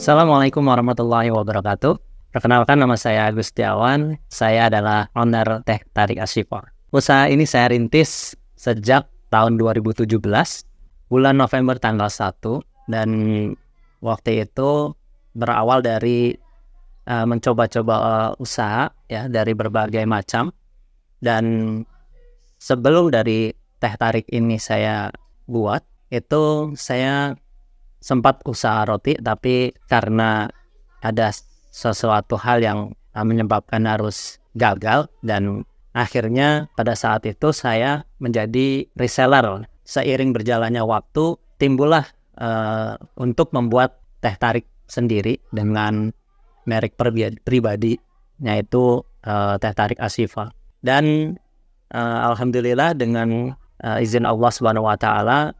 Assalamualaikum warahmatullahi wabarakatuh. Perkenalkan, nama saya Agus Setiawan. Saya adalah owner Teh Tarik Ashifa. Usaha ini saya rintis sejak tahun 2017, bulan November tanggal 1. Dan waktu itu berawal dari mencoba-coba usaha ya, dari berbagai macam. Dan sebelum dari Teh Tarik ini saya buat, itu saya sempat usaha roti, tapi karena ada sesuatu hal yang menyebabkan harus gagal, dan akhirnya pada saat itu saya menjadi reseller. Seiring berjalannya waktu, timbullah untuk membuat teh tarik sendiri dengan merek pribadi, yaitu Teh Tarik Ashifa. Dan alhamdulillah dengan izin Allah Subhanahu wa Ta'ala,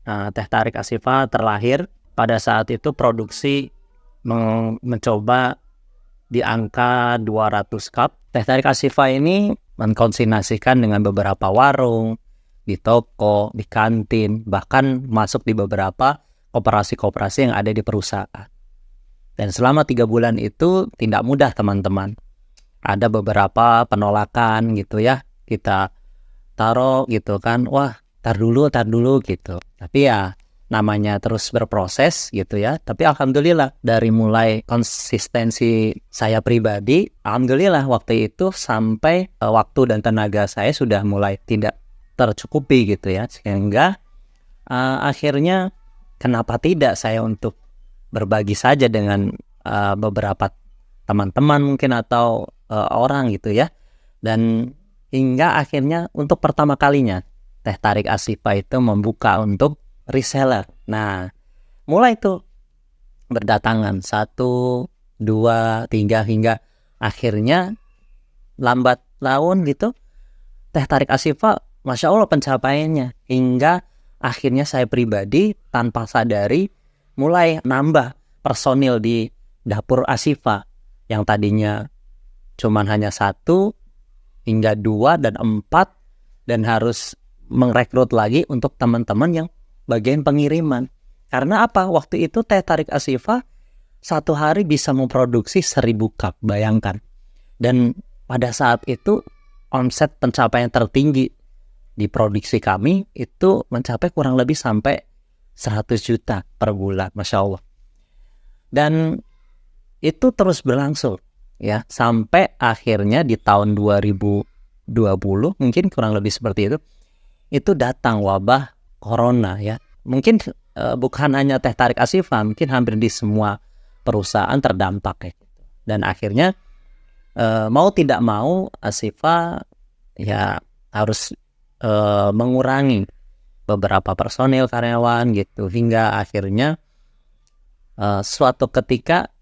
Teh Tarik Ashifa terlahir. Pada saat itu produksi mencoba di angka 200 cup. Teh Tarik Ashifa ini mengkonsignasikan dengan beberapa warung, di toko, di kantin, bahkan masuk di beberapa koperasi-koperasi yang ada di perusahaan. Dan selama 3 bulan itu tidak mudah, teman-teman. Ada beberapa penolakan gitu ya. Kita taruh gitu kan, wah tar dulu gitu. Tapi ya namanya terus berproses gitu ya. Tapi alhamdulillah dari mulai konsistensi saya pribadi, alhamdulillah waktu itu sampai waktu dan tenaga saya sudah mulai tidak tercukupi gitu ya. Sehingga akhirnya kenapa tidak saya untuk berbagi saja dengan beberapa teman-teman mungkin atau orang gitu ya. Dan hingga akhirnya untuk pertama kalinya Teh Tarik Ashifa itu membuka untuk reseller. Nah, mulai tuh berdatangan 1, 2, 3 hingga akhirnya lambat laun gitu Teh Tarik Ashifa, Masya Allah pencapaiannya. Hingga akhirnya saya pribadi tanpa sadari mulai nambah personil di dapur Ashifa. Yang tadinya cuman hanya 1 hingga 2 dan 4, dan harus merekrut lagi untuk teman-teman yang bagian pengiriman. Karena apa? Waktu itu Teh Tarik Ashifa satu hari bisa memproduksi 1000 cup, bayangkan. Dan pada saat itu omset pencapaian tertinggi di produksi kami itu mencapai kurang lebih sampai 100 juta per bulan, Masya Allah. Dan itu terus berlangsung ya, sampai akhirnya di tahun 2020 mungkin kurang lebih seperti itu datang wabah corona ya. Mungkin bukan hanya Teh Tarik Ashifa, mungkin hampir di semua perusahaan terdampak ya. Dan akhirnya mau tidak mau Ashifa ya harus mengurangi beberapa personil karyawan gitu, hingga akhirnya suatu ketika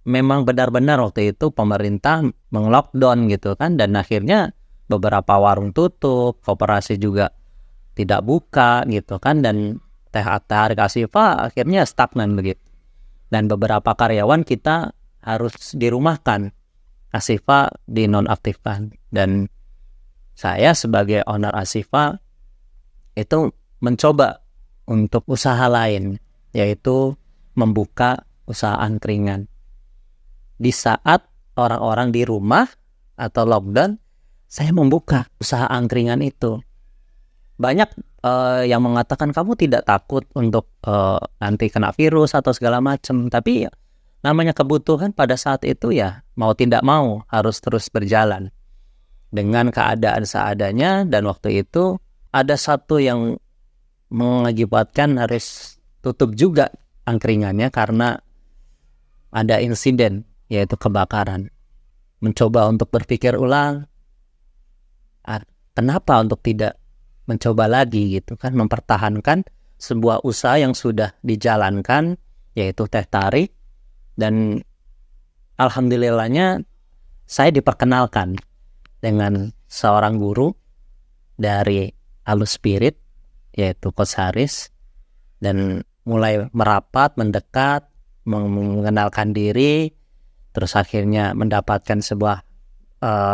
memang benar-benar waktu itu pemerintah meng-lockdown gitu kan, dan akhirnya beberapa warung tutup, koperasi juga tidak buka gitu kan, dan Teh Tarik Ashifa akhirnya stagnan begitu. Dan beberapa karyawan kita harus dirumahkan, Ashifa dinonaktifkan. Dan saya sebagai owner Ashifa itu mencoba untuk usaha lain, yaitu membuka usaha angkringan. Di saat orang-orang di rumah atau lockdown, saya membuka usaha angkringan itu. Banyak yang mengatakan kamu tidak takut untuk nanti kena virus atau segala macam. Tapi namanya kebutuhan pada saat itu ya mau tidak mau harus terus berjalan dengan keadaan seadanya. Dan waktu itu ada satu yang mengakibatkan harus tutup juga angkringannya karena ada insiden, yaitu kebakaran. Mencoba untuk berpikir ulang, kenapa untuk tidak mencoba lagi gitu kan, mempertahankan sebuah usaha yang sudah dijalankan, yaitu Teh Tarik. Dan alhamdulillahnya saya diperkenalkan dengan seorang guru dari Alus Spirit, yaitu Coach Haris, dan mulai merapat, mendekat, mengenalkan diri, terus akhirnya mendapatkan sebuah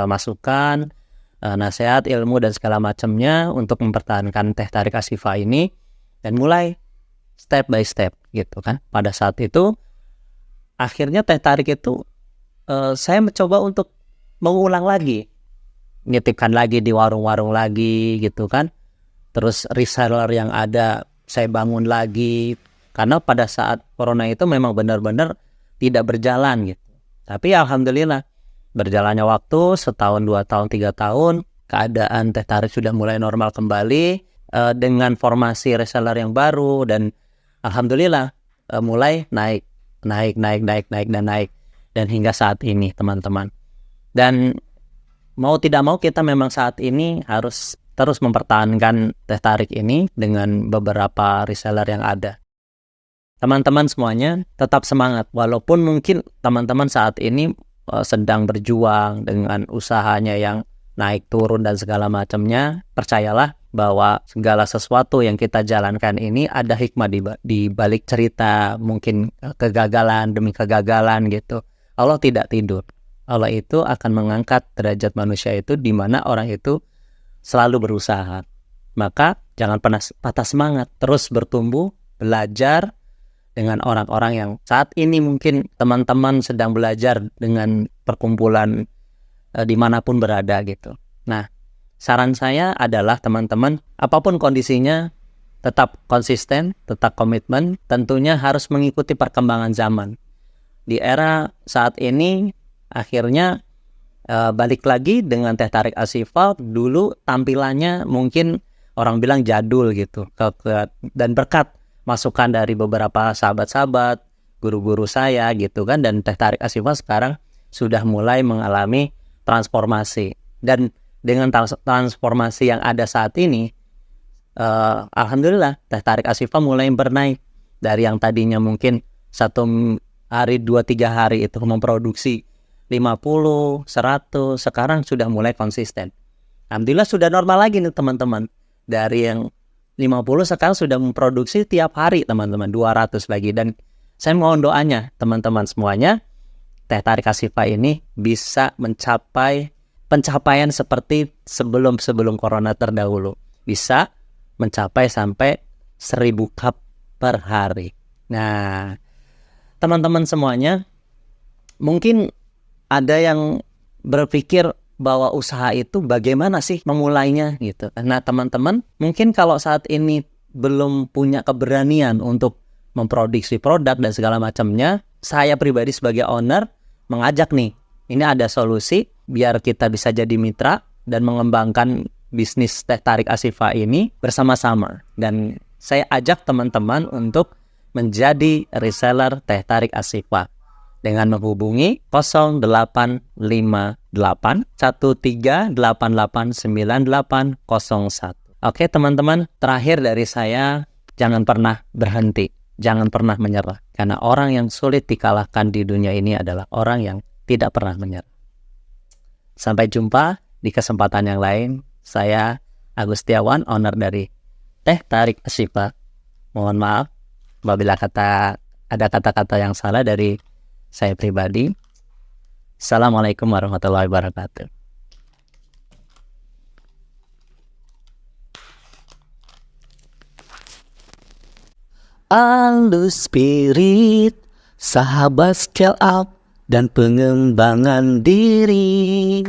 masukan, nasihat, ilmu dan segala macamnya untuk mempertahankan Teh Tarik Ashifa ini. Dan mulai step by step gitu kan. Pada saat itu akhirnya teh tarik itu saya mencoba untuk mengulang lagi, nitipkan lagi di warung-warung lagi gitu kan. Terus reseller yang ada saya bangun lagi, karena pada saat corona itu memang benar-benar tidak berjalan gitu. Tapi alhamdulillah berjalannya waktu setahun, 2 tahun, 3 tahun, keadaan teh tarik sudah mulai normal kembali dengan formasi reseller yang baru, dan alhamdulillah mulai naik dan hingga saat ini teman-teman. Dan mau tidak mau kita memang saat ini harus terus mempertahankan teh tarik ini dengan beberapa reseller yang ada. Teman-teman semuanya tetap semangat, walaupun mungkin teman-teman saat ini sedang berjuang dengan usahanya yang naik turun dan segala macamnya. Percayalah bahwa segala sesuatu yang kita jalankan ini ada hikmah di balik cerita, mungkin kegagalan demi kegagalan gitu. Allah tidak tidur. Allah itu akan mengangkat derajat manusia itu di mana orang itu selalu berusaha. Maka jangan pernah patah semangat, terus bertumbuh, belajar dengan orang-orang yang saat ini mungkin teman-teman sedang belajar dengan perkumpulan dimanapun berada gitu. Nah, saran saya adalah teman-teman, apapun kondisinya, tetap konsisten, tetap komitmen, tentunya harus mengikuti perkembangan zaman. Di era saat ini, akhirnya balik lagi dengan teh tarik Ashifa. Dulu tampilannya mungkin orang bilang jadul gitu, dan berkat masukan dari beberapa sahabat-sahabat, guru-guru saya gitu kan, dan teh tarik Ashifa sekarang sudah mulai mengalami transformasi. Dan dengan transformasi yang ada saat ini, alhamdulillah teh tarik Ashifa mulai bernaik dari yang tadinya mungkin 1 hari 2-3 hari itu memproduksi 50, 100, sekarang sudah mulai konsisten. Alhamdulillah sudah normal lagi nih teman-teman. Dari yang 50 sekarang sudah memproduksi tiap hari teman-teman, 200 lagi. Dan saya mohon doanya teman-teman semuanya, teh tarik Ashifa ini bisa mencapai pencapaian seperti sebelum corona terdahulu. Bisa mencapai sampai 1000 cup per hari. Nah, teman-teman semuanya, mungkin ada yang berpikir bahwa usaha itu bagaimana sih memulainya gitu. Nah, teman-teman, mungkin kalau saat ini belum punya keberanian untuk memproduksi produk dan segala macamnya, saya pribadi sebagai owner mengajak nih, ini ada solusi biar kita bisa jadi mitra dan mengembangkan bisnis teh tarik Ashifa ini bersama-sama. Dan saya ajak teman-teman untuk menjadi reseller teh tarik Ashifa dengan menghubungi 085813889801. Oke teman-teman, terakhir dari saya, jangan pernah berhenti, jangan pernah menyerah. Karena orang yang sulit dikalahkan di dunia ini adalah orang yang tidak pernah menyerah. Sampai jumpa di kesempatan yang lain. Saya Agustiawan, owner dari teh tarik Ashifa. Mohon maaf apabila ada kata-kata yang salah dari saya pribadi. Assalamualaikum warahmatullahi wabarakatuh. Alus Spirit, sahabat scale up dan pengembangan diri.